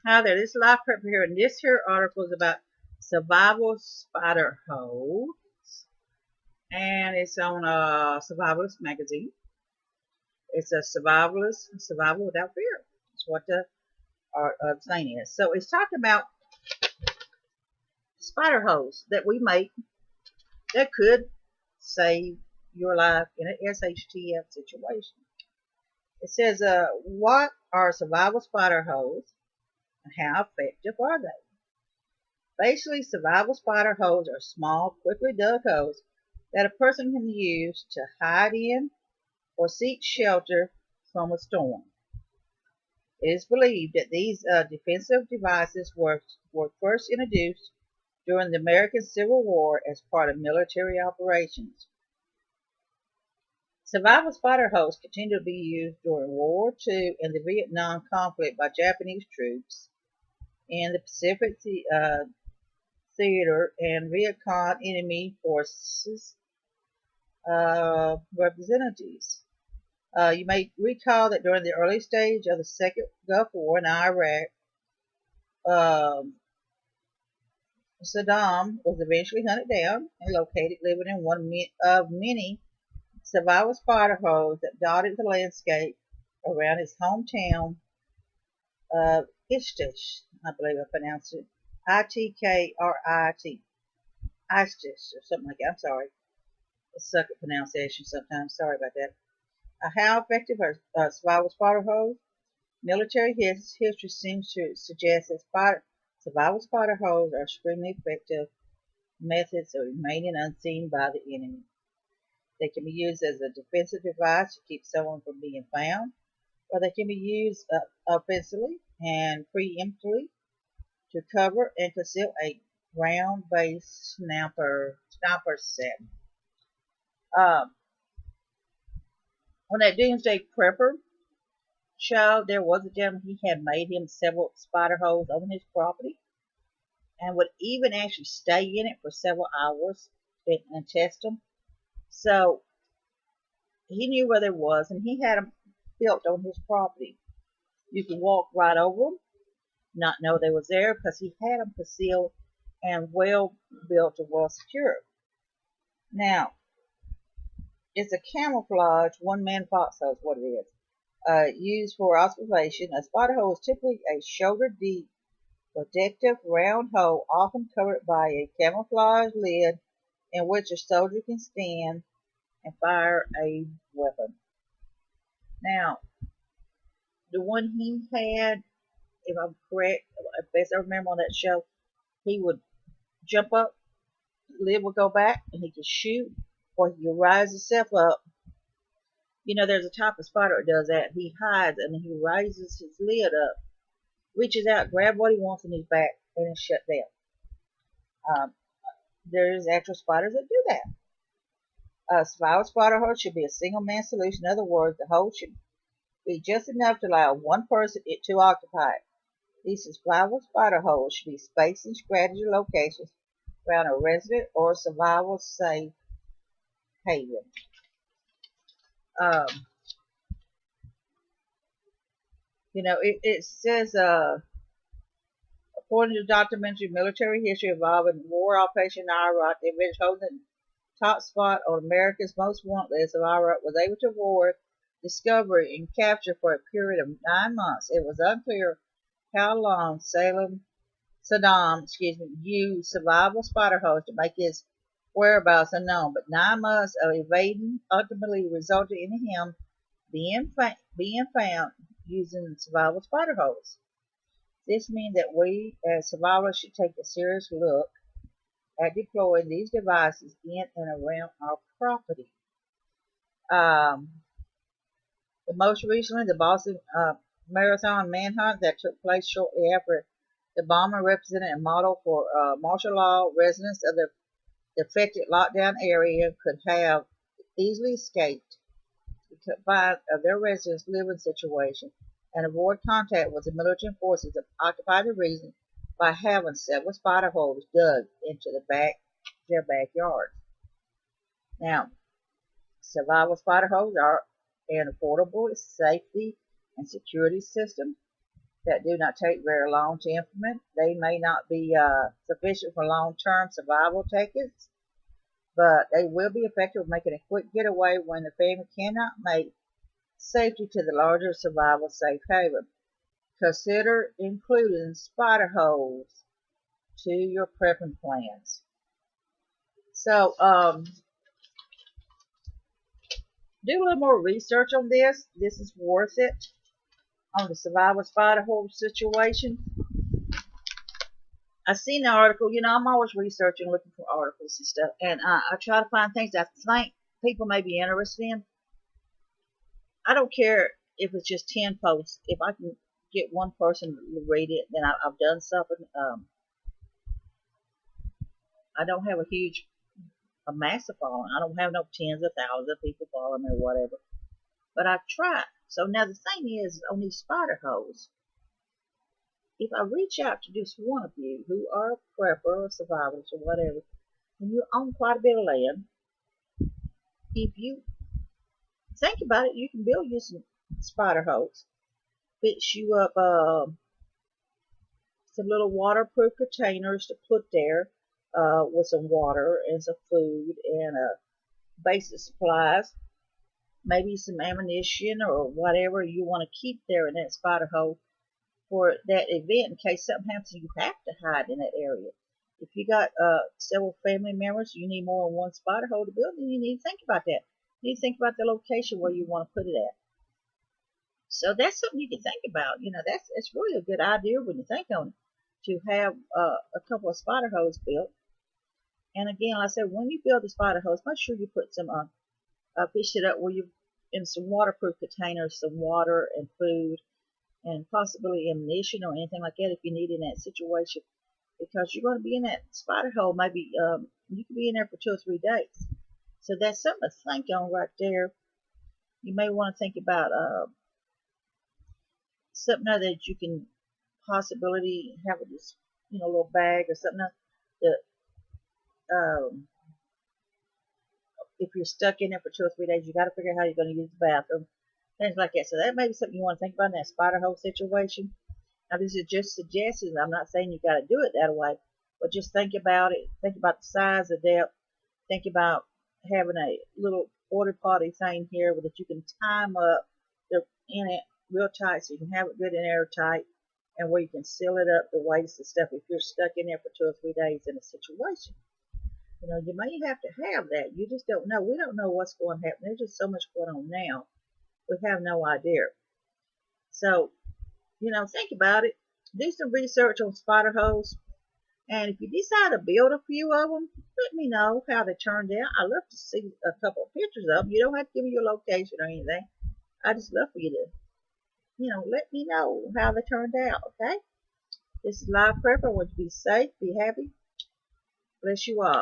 Hi there, this is Life Prep here, and this here article is about survival spider holes, and it's on Survivalist magazine. It's a survival without fear. That's what the saying is. So it's talking about spider holes that we make that could save your life in an SHTF situation. It says, what are survival spider holes and how effective are they? Basically, survival spider holes are small, quickly dug holes that a person can use to hide in or seek shelter from a storm. It is believed that these defensive devices were first introduced during the American Civil War as part of military operations. Survival spider holes continued to be used during World War II and the Vietnam conflict by Japanese troops in the Pacific Theater and Viet Cong enemy forces representatives. You may recall that during the early stage of the Second Gulf War in Iraq, um, Saddam was eventually hunted down and located living in one of many survival spider holes that dotted the landscape around his hometown of Ishtish. I believe I pronounced it Itkrit, Ishtish, or something like that. I'm sorry. I suck at pronunciation sometimes. Sorry about that. How effective are survival spider holes? Military history seems to suggest that survival spider holes are extremely effective methods of remaining unseen by the enemy. They can be used as a defensive device to keep someone from being found, or they can be used offensively and preemptively to cover and conceal a ground-based sniper set. Um, on that Doomsday Prepper show, there was a gentleman, he had made him several spider holes on his property and would even actually stay in it for several hours and test them. So he knew where there was, and he had them built on his property. You could walk right over them, not know they was there, because he had them concealed and well built and well secured. Now, it's a camouflage one-man foxhole is what it is. Used for observation, a spider hole is typically a shoulder-deep protective round hole, often covered by a camouflage lid in which a soldier can stand and fire a weapon. Now, the one he had, if I'm correct, if best I remember on that show, he would jump up, the lid would go back, and he could shoot, or he could rise himself up. You know, there's a type of spider that does that. He hides and he raises his lid up, reaches out, grab what he wants in his back, and it's shut down. Um, there's actual spiders that do that. A survival spider hole should be a single man solution. In other words, the hole should be just enough to allow one person to occupy it. These survival spider holes should be spaced in strategic locations around a resident or survival safe haven. Um, it says, according to documentary military history involving war operation in Iraq, the British holding the top spot on America's most wanted list of Iraq was able to avoid discovery and capture for a period of 9 months. It was unclear how long Saddam used survival spider holes to make his whereabouts unknown, but 9 months of evading ultimately resulted in him being found using survival spider holes. This means that we as survivors should take a serious look at deploying these devices in and around our property. Um, the most recently, the Boston Marathon manhunt that took place shortly after the bomber represented a model for martial law. Residents of the affected lockdown area could have easily escaped the confines of their residence living situation and avoid contact with the military forces that occupy the region by having several spider holes dug into their backyards. Now, survival spider holes are an affordable safety and security system that do not take very long to implement. They may not be sufficient for long-term survival tickets, but they will be effective in making a quick getaway when the family cannot make safety to the larger survival safe haven. Consider including spider holes to your prepping plans. So, do a little more research on this. This is worth it on the survival spider hole situation. I seen the article. I'm always researching, looking for articles and stuff, and I try to find things I think people may be interested in. I don't care if it's just 10 posts. If I can get one person to read it, then I've done something. I don't have a massive following. I don't have no tens of thousands of people following me or whatever. But I've tried. So now the thing is, on these spider holes, if I reach out to just one of you who are a prepper or survivors or whatever, and you own quite a bit of land, if you think about it, you can build you some spider holes. Fix you up some little waterproof containers to put there with some water and some food and basic supplies, maybe some ammunition or whatever you want to keep there in that spider hole for that event in case something happens and you have to hide in that area. If you got several family members, you need more than one spider hole to build, then you need to think about that. You need to think about the location where you want to put it at. So that's something you can think about. It's really a good idea when you think on it to have a couple of spider holes built. And again, like I said, when you build the spider holes, make sure you put some fish it up where you in some waterproof containers, some water and food, and possibly ammunition or anything like that if you need in that situation, because you're going to be in that spider hole. Maybe you could be in there for 2 or 3 days. So that's something to think on right there. You may want to think about something that you can possibly have a just little bag or something that if you're stuck in there for 2 or 3 days, you got to figure out how you're going to use the bathroom, things like that. So that may be something you want to think about in that spider hole situation. Now, this is just suggestions. I'm not saying you got to do it that way, but just think about it. Think about the size, the depth. Think about having a little porta potty thing here that you can time up in it real tight so you can have it good and airtight, and where you can seal it up, the waste and stuff, if you're stuck in there for 2 or 3 days in a situation. You may have to have that. You just don't know. We don't know what's going to happen. There's just so much going on now. We have no idea. So, think about it. Do some research on spider holes. And if you decide to build a few of them, let me know how they turned out. I'd love to see a couple of pictures of them. You don't have to give me your location or anything. I just love for you to, let me know how they turned out, okay? This is Live Prepper. I want you to be safe, be happy. Bless you all.